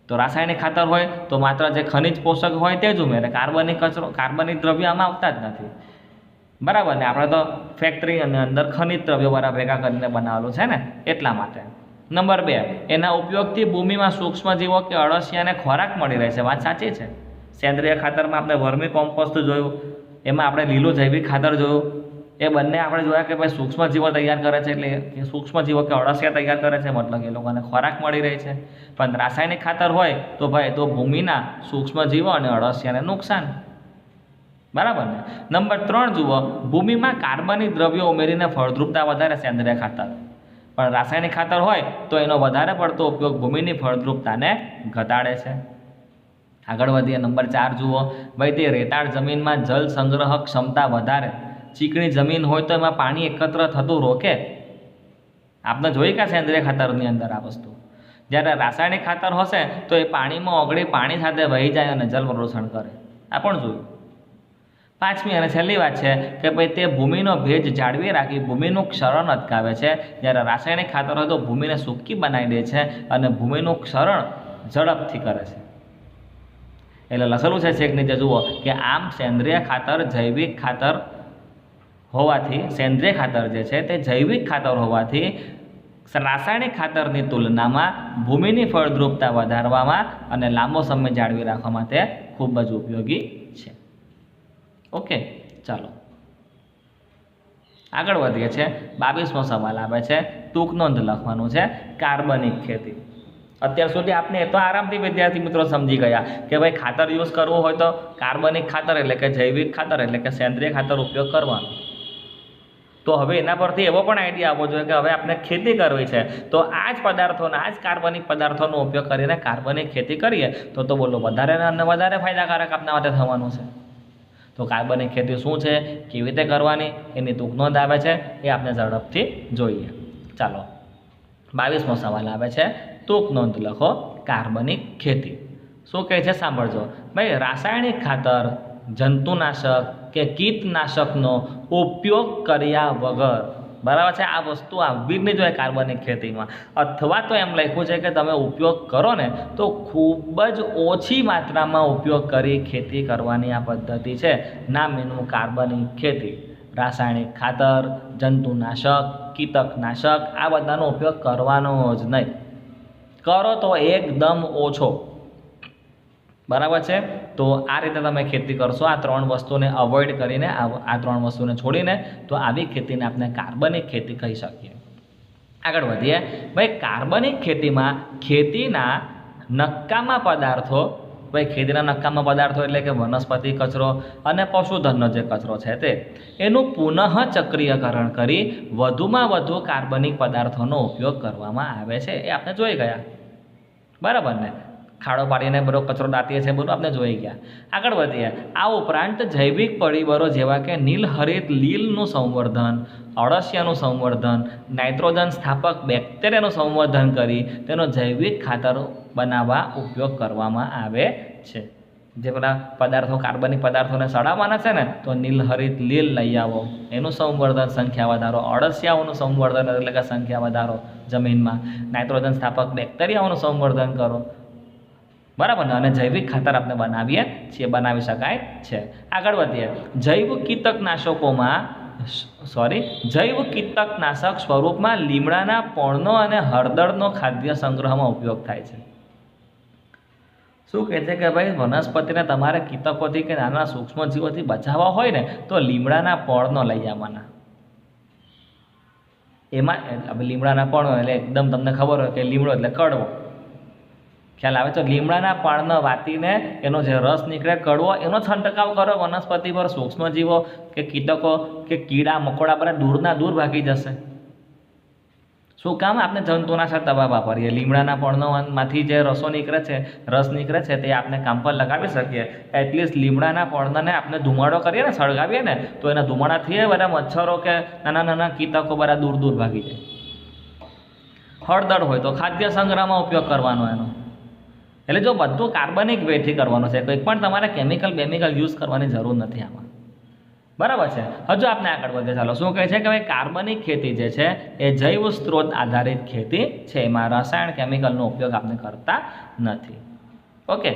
Speaker 1: તો રાસાયણિક ખાતર હોય તો માત્ર જે ખનિજ પોષક હોય તે જ ઉમેરે, કાર્બનિક દ્રવ્ય આમાં આવતા જ નથી. બરાબર ને, આપણે તો ફેક્ટરી અને અંદર ખનિજ દ્રવ્યો વાળા ભેગા કરીને બનાવેલું છે ને એટલા માટે. નંબર 2, એના ઉપયોગથી ભૂમિમાં સૂક્ષ્મજીવો કે અળસિયાને ખોરાક મળી રહે છે. વાત સાચી છે. સેન્દ્રિય ખાતરમાં આપણે વર્મી કોમ્પોસ્ટ જોયું, એમાં આપણે લીલું જૈવિક ખાતર જોયું, એ બંને આપણે જોયા કે ભાઈ સૂક્ષ્મજીવો તૈયાર કરે છે, એટલે સૂક્ષ્મજીવો કે અળસિયા તૈયાર કરે છે, મતલબ એ લોકોને ખોરાક મળી રહે છે. પણ રાસાયણિક ખાતર હોય તો ભાઈ તો ભૂમિના સૂક્ષ્મજીવો અને અળસિયાને નુકસાન. બરાબર ને. નંબર 3 જુઓ, ભૂમિમાં કાર્બનિક દ્રવ્યો ઉમેરીને ફળદ્રુપતા વધારે સેન્દ્રિય ખાતર, પણ રાસાયણિક ખાતર હોય તો એનો વધારે પડતો ઉપયોગ ભૂમિની ફળદ્રુપતાને ઘટાડે છે. આગળ વધીએ. નંબર 4 જુઓ, ભાઈ તે રેતાળ જમીનમાં જળ સંગ્રહ ક્ષમતા વધારે. ચીકણી જમીન હોય તો એમાં પાણી એકત્ર થતું રોકે. આપણે જોઈ કે સેન્દ્રિય ખાતરની અંદર આ વસ્તુ, જ્યારે રાસાયણિક ખાતર હશે તો એ પાણીમાં ઓગળી પાણી સાથે વહી જાય અને જળ પ્રદૂષણ કરે. આ પણ જોયું. 5મી અને છેલ્લી વાત છે કે ભાઈ તે ભૂમિનો ભેજ જાળવી રાખી ભૂમિનું ક્ષરણ અટકાવે છે. જ્યારે રાસાયણિક ખાતર હોય તો ભૂમિને સૂકી બનાવી દે છે અને ભૂમિનું ક્ષરણ ઝડપથી કરે છે. એટલે લખેલું છે છેક નીચે જુઓ કે આમ સેન્દ્રિય ખાતર જૈવિક ખાતર હોવાથી, સેન્દ્રિય ખાતર જે છે તે જૈવિક ખાતર હોવાથી રાસાયણિક ખાતરની તુલનામાં ભૂમિની ફળદ્રુપતા વધારવામાં અને લાંબો સમય જાળવી રાખવા માટે ખૂબ જ ઉપયોગી છે. ઓકે, ચાલો આગળ વધીએ છીએ. 22મો સવાલ આવે છે, ટૂંક નોંધ લખવાનું છે, કાર્બનિક ખેતી. અત્યાર સુધી આપણે એ તો આરામથી વિદ્યાર્થી મિત્રો સમજી ગયા કે ભાઈ ખાતર યુઝ કરવું હોય તો કાર્બનિક ખાતર એટલે કે જૈવિક ખાતર એટલે કે સેન્દ્રિય ખાતર ઉપયોગ કરવાનો. તો હવે એના પરથી એવો પણ આઈડિયા આવવો જોઈએ કે હવે આપણે ખેતી કરવી છે તો આ જ પદાર્થોના, આ જ કાર્બનિક પદાર્થોનો ઉપયોગ કરીને કાર્બનિક ખેતી કરીએ તો બોલો વધારે અને વધારે ફાયદાકારક આપણા માટે થવાનું છે. તો કાર્બનિક ખેતી શું છે, કેવી રીતે કરવાની, એની ટૂંક નોંધ આવે છે, એ આપણે ઝડપથી જોઈએ. ચાલો 22મો સવાલ આવે છે, ટૂંક નોંધ લખો, કાર્બનિક ખેતી. શું કહે છે સાંભળજો. ભાઈ રાસાયણિક ખાતર, જંતુનાશક કે કીટનાશકનો ઉપયોગ કર્યા વગર, બરાબર છે, આ વસ્તુ આવવી જ નહીં જોઈએ કાર્બનિક ખેતીમાં. અથવા તો એમ લખ્યું છે કે તમે ઉપયોગ કરો ને તો ખૂબ જ ઓછી માત્રામાં ઉપયોગ કરી ખેતી કરવાની આ પદ્ધતિ છે. નામ એનું કાર્બનિક ખેતી. રાસાયણિક ખાતર, જંતુનાશક, કીટકનાશક આ બધાનો ઉપયોગ કરવાનો જ નહીં. કરો તો એકદમ ઓછો, બરાબર છે. તો આ રીતે તમે ખેતી કરશો, આ 3 વસ્તુને અવોઇડ કરીને, આ 3 વસ્તુને છોડીને, તો આવી ખેતીને આપણે કાર્બનિક ખેતી કહી શકીએ. આગળ વધીએ. ભાઈ કાર્બનિક ખેતીમાં ખેતીના નકામા પદાર્થો, ભાઈ ખેતીના નકામા પદાર્થો એટલે કે વનસ્પતિ કચરો અને પશુધનનો જે કચરો છે તે, એનું પુનઃ ચક્રીયકરણ કરી વધુમાં વધુ કાર્બનિક પદાર્થોનો ઉપયોગ કરવામાં આવે છે. એ આપણે જોઈ ગયા, બરાબર ને. ખાડો પાડીને બધો કચરો દાટીએ છે, બધું આપણે જોઈ ગયા. આગળ વધીએ. આ ઉપરાંત જૈવિક પરિબળો જેવા કે નીલહરિત લીલનું સંવર્ધન, અળસિયાનું સંવર્ધન, નાઇટ્રોજન સ્થાપક બેક્ટેરિયાનું સંવર્ધન કરી તેનો જૈવિક ખાતર બનાવવા ઉપયોગ કરવામાં આવે છે. જે બધા પદાર્થો કાર્બનિક પદાર્થોને સડાવવાના છે ને, તો નીલહરિત લીલ લઈ આવો, એનું સંવર્ધન, સંખ્યા વધારો. અળસિયાઓનું સંવર્ધન એટલે કે સંખ્યા વધારો જમીનમાં. નાઇટ્રોજન સ્થાપક બેક્ટેરિયાઓનું સંવર્ધન કરો, બરાબર ને. અને જૈવિક ખાતર આપણે બનાવીએ છીએ, બનાવી શકાય છે. આગળ વધીએ. જૈવ કીટકનાશક સ્વરૂપમાં લીમડાના પર્ણનો અને હળદરનો ખાદ્ય સંગ્રહમાં ઉપયોગ થાય છે. શું કહે છે કે ભાઈ વનસ્પતિને તમારે કીટકોથી કે નાના સૂક્ષ્મ જીવોથી બચાવવા હોય ને તો લીમડાના પર્ણનો લઈ આવવાના. એમાં લીમડાના પર્ણો એટલે એકદમ તમને ખબર હોય કે લીમડો એટલે કડવો, ખ્યાલ આવે તો. લીમડાના પાનને વાટીને એનો જે રસ નીકળે કડવો, એનો છંટકાવ કરો વનસ્પતિ પર. સૂક્ષ્મજીવો કે કીટકો કે કીડા મકોડા બધા દૂર ભાગી જશે. શું કામ? આપણે જંતુનાશક દવા વાપરીએ. લીમડાના પર્ણોમાંથી જે રસ નીકળે છે તે આપણે કામ પર લગાવી શકીએ. એટલીસ્ટ લીમડાના પર્ણને આપણે ધુમાડો કરીએ ને, સળગાવીએ ને, તો એના ધુમાડાથી બધા મચ્છરો કે નાના નાના કીટકો બધા દૂર ભાગી જાય. હળદર હોય તો ખાદ્ય સંગ્રહમાં ઉપયોગ કરવાનો એનો. એટલે જો બધું કાર્બનિક વેથી કરવાનું છે, કંઈ પણ તમારે કેમિકલ યુઝ કરવાની જરૂર નથી આમાં, બરાબર છે. હજુ આપણે આગળ વધીએ. ચાલો શું કહે છે કે ભાઈ કાર્બનિક ખેતી જે છે એ જૈવ સ્ત્રોત આધારિત ખેતી છે. એમાં રસાયણ કેમિકલનો ઉપયોગ આપણે કરતા નથી. ઓકે,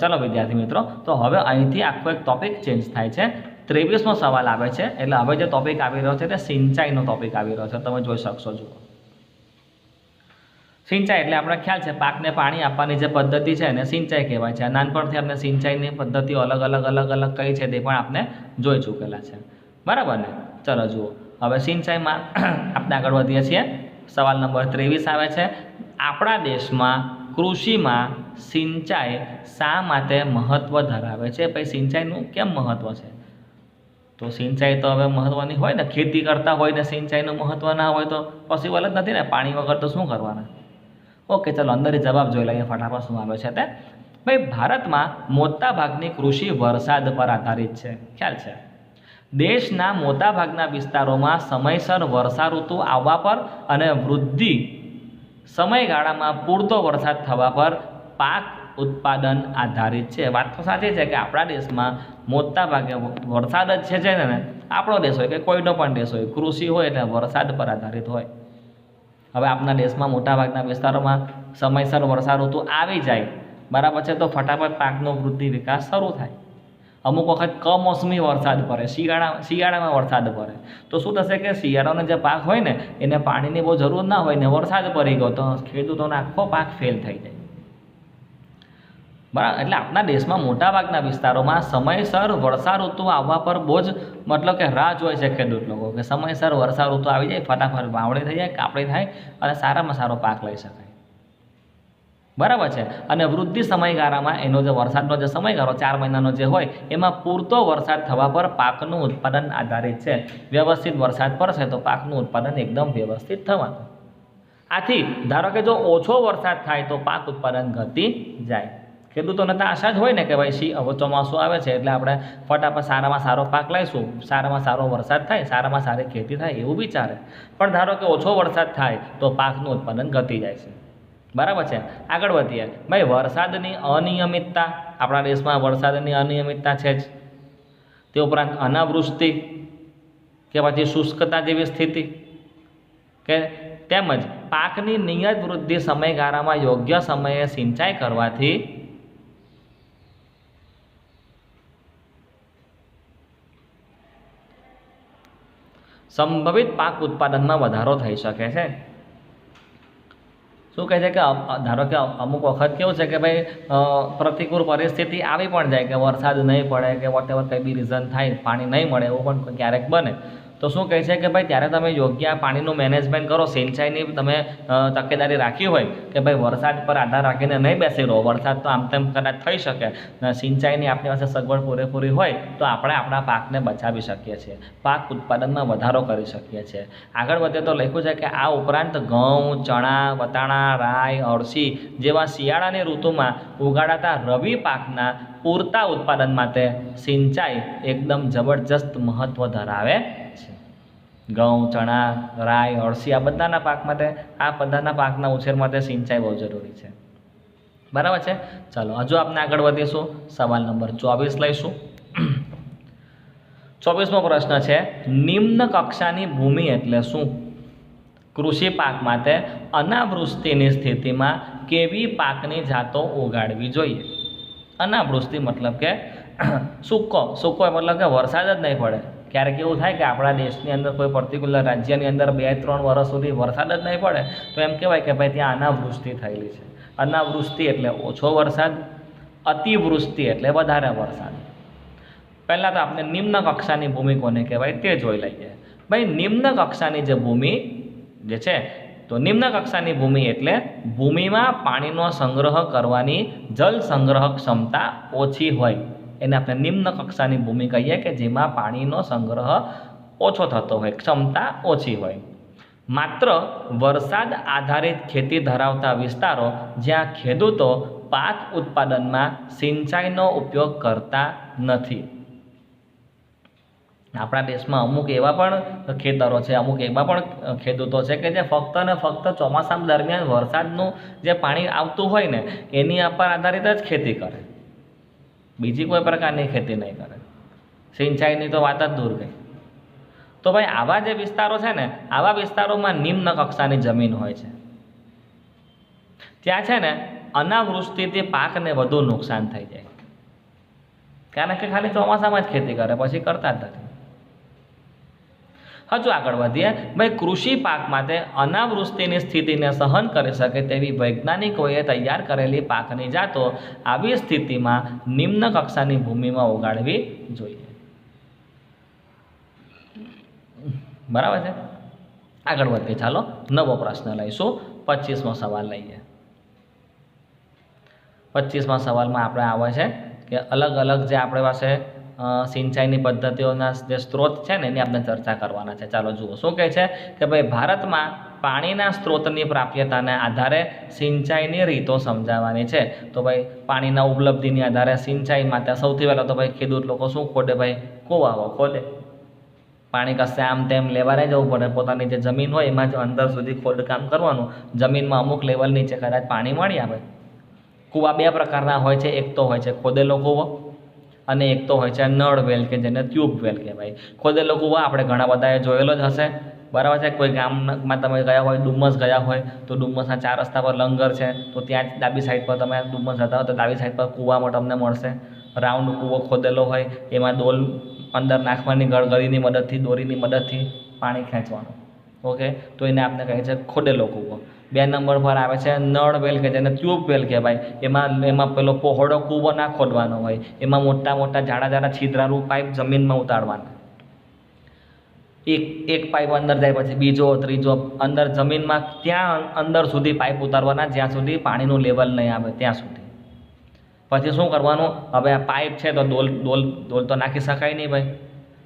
Speaker 1: ચલો વિદ્યાર્થી મિત્રો, તો હવે અહીંથી આખો એક ટોપિક ચેન્જ થાય છે. 23મો સવાલ આવે છે. એટલે હવે જે ટોપિક આવી રહ્યો છે તે સિંચાઈનો ટોપિક આવી રહ્યો છે. તમે જોઈ શકશો. જુઓ, સિંચાઈ એટલે આપણે ખ્યાલ છે પાકને પાણી આપવાની જે પદ્ધતિ છે એને સિંચાઈ કહેવાય છે. નાનપણથી આપણે સિંચાઈની પદ્ધતિઓ અલગ અલગ કઈ છે તે પણ આપણે જોઈ ચૂકેલા છે, બરાબર ને. ચલો જુઓ, હવે સિંચાઈમાં આપણે આગળ વધીએ છીએ. સવાલ નંબર 23 આવે છે, આપણા દેશમાં કૃષિમાં સિંચાઈ શા માટે મહત્ત્વ ધરાવે છે? ભાઈ સિંચાઈનું કેમ મહત્ત્વ છે? તો સિંચાઈ તો હવે મહત્ત્વની હોય ને. ખેતી કરતા હોય ને સિંચાઈનું મહત્ત્વ ના હોય તો પોસિબલ જ નથી ને. પાણી વગર તો શું કરવાના. ઓકે, ચાલો અંદરથી જવાબ જોઈ લઈએ ફટાફટ શું આવે છે તે. ભાઈ ભારતમાં મોટાભાગની કૃષિ વરસાદ પર આધારિત છે, ખ્યાલ છે. દેશના મોટાભાગના વિસ્તારોમાં સમયસર વર્ષા ઋતુ આવવા પર અને વૃદ્ધિ સમયગાળામાં પૂરતો વરસાદ થવા પર પાક ઉત્પાદન આધારિત છે. વાત તો સાચી છે કે આપણા દેશમાં મોટાભાગે વરસાદ જ છે ને. આપણો દેશ હોય કે કોઈનો પણ દેશ હોય, કૃષિ હોય એટલે વરસાદ પર આધારિત હોય. હવે આપણા દેશમાં મોટાભાગના વિસ્તારોમાં સમયસર વર્ષા ઋતુ આવી જાય, બરાબર છે, તો ફટાફટ પાકનો વૃદ્ધિ વિકાસ શરૂ થાય. અમુક વખત કમોસમી વરસાદ પડે, શિયાળામાં વરસાદ પડે, તો શું થશે કે શિયાળાનો જે પાક હોય ને એને પાણીની બહુ જરૂર ના હોય ને વરસાદ પડી ગયો તો ખેડૂતોનો આખો પાક ફેલ થઈ જાય. બરાબર, એટલે આપણા દેશમાં મોટાભાગના વિસ્તારોમાં સમયસર વર્ષા ઋતુ આવવા પર બહુ જ મતલબ કે રાહ જોઈ છે ખેડૂત લોકો, કે સમયસર વર્ષા ઋતુ આવી જાય, ફટાફટ વાવણી થઈ જાય, કાપણી થાય અને સારામાં સારો પાક લઈ શકાય. બરાબર છે. અને વૃદ્ધિ સમયગાળામાં એનો જે વરસાદનો જે સમયગાળો 4 મહિનાનો જે હોય એમાં પૂરતો વરસાદ થવા પર પાકનું ઉત્પાદન આધારિત છે. વ્યવસ્થિત વરસાદ પડશે તો પાકનું ઉત્પાદન એકદમ વ્યવસ્થિત થવાનું. આથી ધારો કે જો ઓછો વરસાદ થાય તો પાક ઉત્પાદન ઘટી જાય. ખેડૂતોને તો આશા જ હોય ને કે ભાઈ હવે ચોમાસું આવે છે એટલે આપણે ફટાફટ સારામાં સારો પાક લઈશું, સારામાં સારો વરસાદ થાય, સારામાં સારી ખેતી થાય એવું વિચારે. પણ ધારો કે ઓછો વરસાદ થાય તો પાકનું ઉત્પાદન ઘટી જાય છે. બરાબર છે. આગળ વધીએ. ભાઈ વરસાદની અનિયમિતતા, આપણા દેશમાં વરસાદની અનિયમિતતા છે જ. તે ઉપરાંત અનાવૃષ્ટિ કે પછી શુષ્કતા જેવી સ્થિતિ કે તેમજ પાકની નિયત વૃદ્ધિ સમયગાળામાં યોગ્ય સમયે સિંચાઈ કરવાથી સંભવિત પાક ઉત્પાદનમાં વધારો થઈ શકે છે. શું કહે છે કે ધારો કે અમુક વખત કેવું છે કે ભાઈ પ્રતિકૂળ પરિસ્થિતિ આવી પણ જાય કે વરસાદ નહીં પડે કે વોટેવર કંઈ બી રીઝન થાય, પાણી નહીં મળે એવું પણ ક્યારેક બને. તો શું કહે છે કે ભાઈ ત્યારે તમે યોગ્ય પાણીનું મેનેજમેન્ટ કરો, સિંચાઈની તમે તકેદારી રાખી હોય કે ભાઈ વરસાદ પર આધાર રાખીને નહીં બેસી રહો, વરસાદ તો આમ તેમ કદાચ થઈ શકે, સિંચાઈની આપણી પાસે સગવડ પૂરેપૂરી હોય તો આપણે આપણા પાકને બચાવી શકીએ છીએ, પાક ઉત્પાદનમાં વધારો કરી શકીએ છીએ. આગળ વધે તો લખ્યું છે કે આ ઉપરાંત ઘઉં, ચણા, વટાણા, રાઈ, અળસી જેવા શિયાળાની ઋતુમાં ઉગાડાતા રવિ પાકના પૂરતા ઉત્પાદન માટે સિંચાઈ એકદમ જબરજસ્ત મહત્ત્વ ધરાવે છે. ઘઉં, ચણા, રાઈ, અળસી આ બધાના પાક માટે, આ બધાના પાકના ઉછેર માટે સિંચાઈ બહુ જરૂરી છે. બરાબર છે. ચાલો હજુ આપણે આગળ વધીશું. સવાલ નંબર 24 લઈશું. 24મો પ્રશ્ન છે, નિમ્ન કક્ષાની ભૂમિ એટલે શું? કૃષિ પાક માટે અનાવૃષ્ટિની સ્થિતિમાં કેવી પાકની જાતો ઉગાડવી જોઈએ? અનાવૃષ્ટિ મતલબ કે સૂકો મતલબ કે વરસાદ જ નહીં પડે. ક્યારેક એવું થાય કે આપણા દેશની અંદર કોઈ પર્ટિક્યુલર રાજ્યની અંદર 2-3 વર્ષ સુધી વરસાદ જ નહીં પડે તો એમ કહેવાય કે ભાઈ ત્યાં અનાવૃષ્ટિ થયેલી છે. અનાવૃષ્ટિ એટલે ઓછો વરસાદ, અતિવૃષ્ટિ એટલે વધારે વરસાદ. પહેલાં તો આપણે નિમ્ન કક્ષાની ભૂમિ કોને કહેવાય તે જોઈ લઈએ. ભાઈ નિમ્ન કક્ષાની જે ભૂમિ જે છે તો નિમ્ન કક્ષાની ભૂમિ એટલે ભૂમિમાં પાણીનો સંગ્રહ કરવાની જલ સંગ્રહ ક્ષમતા ઓછી હોય એને આપણે નિમ્ન કક્ષાની ભૂમિ કહીએ, કે જેમાં પાણીનો સંગ્રહ ઓછો થતો હોય, ક્ષમતા ઓછી હોય. માત્ર વરસાદ આધારિત ખેતી ધરાવતા વિસ્તારો જ્યાં ખેડૂતો પાક ઉત્પાદનમાં સિંચાઈનો ઉપયોગ કરતા નથી. આપણા દેશમાં અમુક એવા પણ ખેતરો છે, અમુક એવા પણ ખેડૂતો છે કે જે ફક્ત ને ફક્ત ચોમાસા દરમિયાન વરસાદનું જે પાણી આવતું હોય ને એની પર આધારિત જ ખેતી કરે, બીજી કોઈ પ્રકારની ખેતી નહીં કરે. સિંચાઈની તો વાત જ દૂર ગઈ. તો ભાઈ આવા જે વિસ્તારો છે ને, આવા વિસ્તારોમાં નિમ્ન કક્ષાની જમીન હોય છે. ત્યાં છે ને અનાવૃષ્ટિથી પાકને વધુ નુકસાન થઈ જાય, કારણ કે ખાલી ચોમાસામાં જ ખેતી કરે, પછી કરતા જ નથી. હજુ આગળ વધીએ. ભાઈ કૃષિ પાક માટે અનાવૃષ્ટિની સ્થિતિને સહન કરી શકે તેવી વૈજ્ઞાનિકોએ તૈયાર કરેલી પાકની જાતો આવી સ્થિતિમાં નિમ્ન કક્ષાની ભૂમિમાં ઉગાડવી જોઈએ. બરાબર છે. આગળ વધીએ. ચાલો નવો પ્રશ્ન લઈશું. 25મો સવાલ લઈએ. 25મા સવાલમાં આપણે આવે છે કે અલગ અલગ જે આપણી પાસે સિંચાઈની પદ્ધતિઓના જે સ્ત્રોત છે ને એની આપણે ચર્ચા કરવાના છે. ચાલો જુઓ શું કહે છે કે ભાઈ ભારતમાં પાણીના સ્ત્રોતની પ્રાપ્યતાને આધારે સિંચાઈની રીતો સમજાવવાની છે. તો ભાઈ પાણીના ઉપલબ્ધિની આધારે સિંચાઈ માટે સૌથી પહેલાં તો ભાઈ ખેડૂત લોકો શું ખોદે? ભાઈ કૂવાઓ ખોદે. પાણી કશે આમ તેમ લેવા નહીં જવું પડે, પોતાની જે જમીન હોય એમાં જ અંદર સુધી ખોદકામ કરવાનું. જમીનમાં અમુક લેવલ નીચે કદાચ પાણી મળી આવે. કૂવા 2 પ્રકારના હોય છે. એક તો હોય છે ખોદેલો કૂવો અને એક તો હોય છે નળ વેલ કે જેને ટ્યુબ વેલ કહેવાય. ખોદેલો કૂવો આપણે ઘણા બધાએ જોયેલો જ હશે બરાબર છે। કોઈ ગામમાં તમે ગયા હોય, ડુમસ ગયા હોય તો ડુમસના 4 રસ્તા પર લંગર છે, તો ત્યાં ડાબી સાઈડ પર તમે ડુમસ જતા હોય તો ડાબી સાઈડ પર કૂવામાં તમને મળશે। રાઉન્ડ કૂવો ખોદેલો હોય, એમાં ડોલ અંદર નાખવાની ગળગળીની મદદથી, દોરીની મદદથી પાણી ખેંચવાનું। ઓકે, તો એને આપણે કહે છે ખોદેલો કૂવો। 2 નંબર પર આવે છે નળ વેલ કે જેને ટ્યુબવેલ કહેવાય। એમાં પેલો પહોળો કૂવો ના ખોદવાનો હોય, એમાં મોટા મોટા જાડા છિદ્રાળુ પાઇપ જમીનમાં ઉતારવાના। એક પાઇપ અંદર જાય, પછી બીજો, ત્રીજો, અંદર જમીનમાં ત્યાં અંદર સુધી પાઇપ ઉતારવાના જ્યાં સુધી પાણીનું લેવલ નહીં આવે ત્યાં સુધી। પછી શું કરવાનું, હવે આ પાઇપ છે તો ડોલ તો નાખી શકાય નહીં ભાઈ,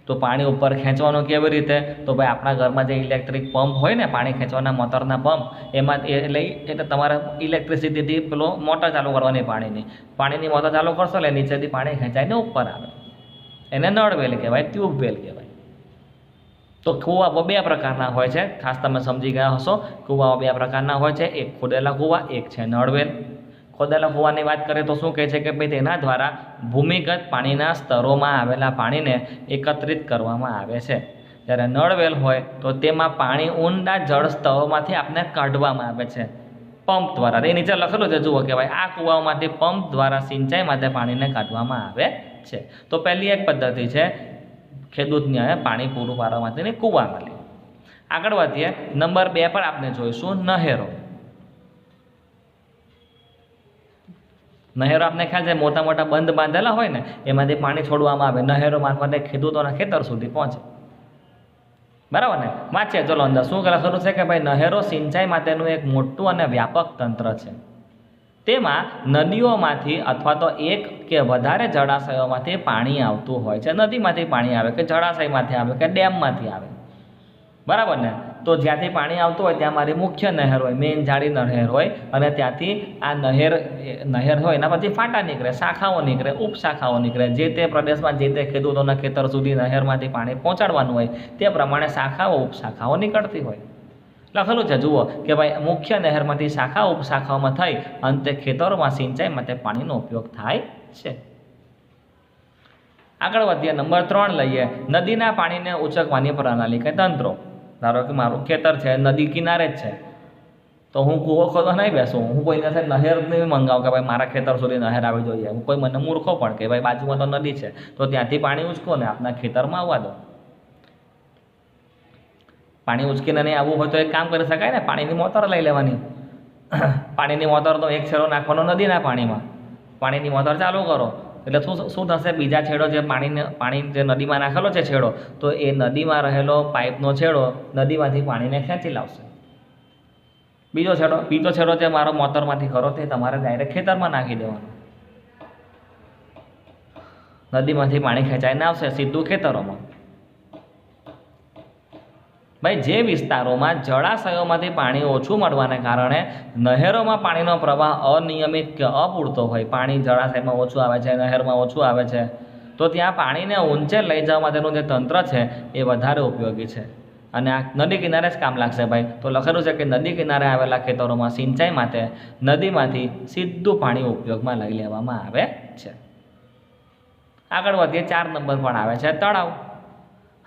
Speaker 1: તો પાણી ઉપર ખેંચવાનું કેવી રીતે? તો ભાઈ આપણા ઘરમાં જે ઇલેક્ટ્રિક પંપ હોય ને, પાણી ખેંચવાના મોટરના પંપ, એમાં એટલે તમારે ઇલેક્ટ્રિસિટીથી પેલો મોટર ચાલુ કરવાની પાણીની મોટર ચાલુ કરશો એટલે નીચેથી પાણી ખેંચાઈને ઉપર આવે, એને નળવેલ કહેવાય, ટ્યુબવેલ કહેવાય। તો કૂવા 2 પ્રકારના હોય છે, ખાસ તમે સમજી ગયા હશો। કૂવા 2 પ્રકારના હોય છે, એક ખોદેલા કૂવા, એક છે નળવેલ। ખોદેલા કૂવાની વાત કરીએ તો શું કહે છે કે ભાઈ તેના દ્વારા ભૂમિગત પાણીના સ્તરોમાં આવેલા પાણીને એકત્રિત કરવામાં આવે છે, જ્યારે નળવેલ હોય તો તેમાં પાણી ઊંડા જળ સ્તરોમાંથી આપણે કાઢવામાં આવે છે પંપ દ્વારા। એ નીચે લખેલું છે, જુઓ કે ભાઈ આ કૂવાઓમાંથી પંપ દ્વારા સિંચાઈ માટે પાણીને કાઢવામાં આવે છે। તો પહેલી એક પદ્ધતિ છે ખેડૂતને પાણી પૂરું પાડવા માટેની કૂવાવાળી। આગળ વધીએ, નંબર 2 પર આપણે જોઈશું નહેરો। નહેરો આપણે ખ્યાલ છે, મોટા મોટા બંધ બાંધેલા હોય ને, એમાંથી પાણી છોડવામાં આવે, નહેરો મારફતે ખેડૂતોના ખેતર સુધી પહોંચે, બરાબર ને? વાંચીએ ચલો અંદર શું લખેલું છે કે ભાઈ નહેરો સિંચાઈ માટેનું એક મોટું અને વ્યાપક તંત્ર છે। તેમાં નદીઓમાંથી અથવા તો એક કે વધારે જળાશયોમાંથી પાણી આવતું હોય છે। નદીમાંથી પાણી આવે કે જળાશયમાંથી આવે કે ડેમમાંથી આવે, બરાબર ને? તો જ્યાંથી પાણી આવતું હોય ત્યાં મારી મુખ્ય નહેર હોય, મેઇન જાડી નહેર હોય, અને ત્યાંથી આ નહેર હોય એના પછી ફાટા નીકળે, શાખાઓ નીકળે, ઉપશાખાઓ નીકળે। જે તે પ્રદેશમાં જે તે ખેડૂતોના ખેતર સુધી નહેરમાંથી પાણી પહોંચાડવાનું હોય તે પ્રમાણે શાખાઓ ઉપશાખાઓ નીકળતી હોય। લખેલું છે, જુઓ કે ભાઈ મુખ્ય નહેરમાંથી શાખા ઉપશાખાઓમાં થઈ અંતે ખેતરોમાં સિંચાઈ માટે પાણીનો ઉપયોગ થાય છે। આગળ વધીએ, નંબર 3 લઈએ, નદીના પાણીને ઉચકવાની પ્રણાલી કે તંત્રો। ધારો કે મારું ખેતર છે નદી કિનારે જ છે, તો હું કૂવો ખોદવા નહીં બેસું, હું કોઈ પાસે નહેર નહીં મંગાવું કે ભાઈ મારા ખેતર સુધી નહેર આવી જોઈએ। હું કોઈ મને મૂર્ખો પણ કે ભાઈ બાજુમાં તો નદી છે તો ત્યાંથી પાણી ઉચકો ને આપણા ખેતરમાં આવવા દો। પાણી ઉચકીને નહીં આવવું હોય તો એક કામ કરી શકાય ને, પાણીની મોટર લઈ લેવાની। પાણીની મોટરનો એક છેડો નાખવાનો નદીના પાણીમાં, પાણીની મોટર ચાલુ કરો એટલે શું થશે, બીજા છેડો જે પાણી જે નદીમાં નાખેલો છે છેડો, તો એ નદીમાં રહેલો પાઇપનો છેડો નદીમાંથી પાણીને ખેંચી લાવશે। બીજો છેડો જે મારો મોટરમાંથી કરો તે તમારે ડાયરેક્ટ ખેતરમાં નાખી દેવાનો, નદીમાંથી પાણી ખેંચાઈને આવશે સીધું ખેતરોમાં। ભાઈ જે વિસ્તારોમાં જળાશયોમાંથી પાણી ઓછું મળવાને કારણે નહેરોમાં પાણીનો પ્રવાહ અનિયમિત કે અપૂરતો હોય, પાણી જળાશયમાં ઓછું આવે છે, નહેરમાં ઓછું આવે છે, તો ત્યાં પાણીને ઊંચે લઈ જવા માટેનું જે તંત્ર છે એ વધારે ઉપયોગી છે, અને આ નદી કિનારે જ કામ લાગશે ભાઈ। તો લખેલું છે કે નદી કિનારે આવેલા ખેતરોમાં સિંચાઈ માટે નદીમાંથી સીધું પાણી ઉપયોગમાં લઈ લેવામાં આવે છે। આગળ વધીએ, 4 નંબર પણ આવે છે તળાવ।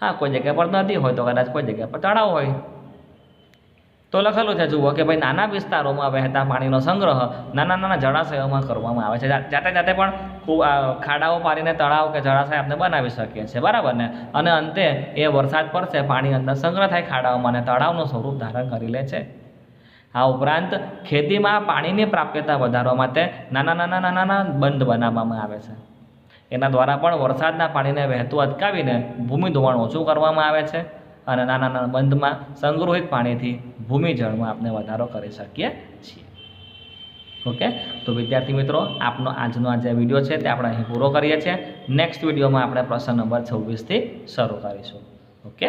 Speaker 1: હા, કોઈ જગ્યા પર નદી હોય તો કદાચ કોઈ જગ્યા પર તળાવ હોય। તો લખેલું છે, જુઓ કે ભાઈ નાના વિસ્તારોમાં વહેતા પાણીનો સંગ્રહ નાના જળાશયોમાં કરવામાં આવે છે। જાતે પણ ખાડાઓ પાડીને તળાવ કે જળાશય આપણે બનાવી શકીએ છીએ, બરાબર ને? અને અંતે એ વરસાદ પડશે, પાણી અંદર સંગ્રહ થાય ખાડાઓમાં અને તળાવનું સ્વરૂપ ધારણ કરી લે છે। આ ઉપરાંત ખેતીમાં પાણીની પ્રાપ્યતા વધારવા માટે નાના બંધ બનાવવામાં આવે છે। એના દ્વારા પણ વરસાદના પાણીને વહેતું અટકાવીને ભૂમિ ધોવાણ ઓછું કરવામાં આવે છે, અને નાના બંધમાં સંગ્રહિત પાણીથી ભૂમિજળમાં આપણે વધારો કરી શકીએ છીએ। ઓકે, તો વિદ્યાર્થી મિત્રો, આપનો આજનો આ જે વિડીયો છે તે આપણે અહીં પૂરો કરીએ છીએ। નેક્સ્ટ વિડીયોમાં આપણે પ્રશ્ન નંબર 26થી શરૂ કરીશું। ઓકે।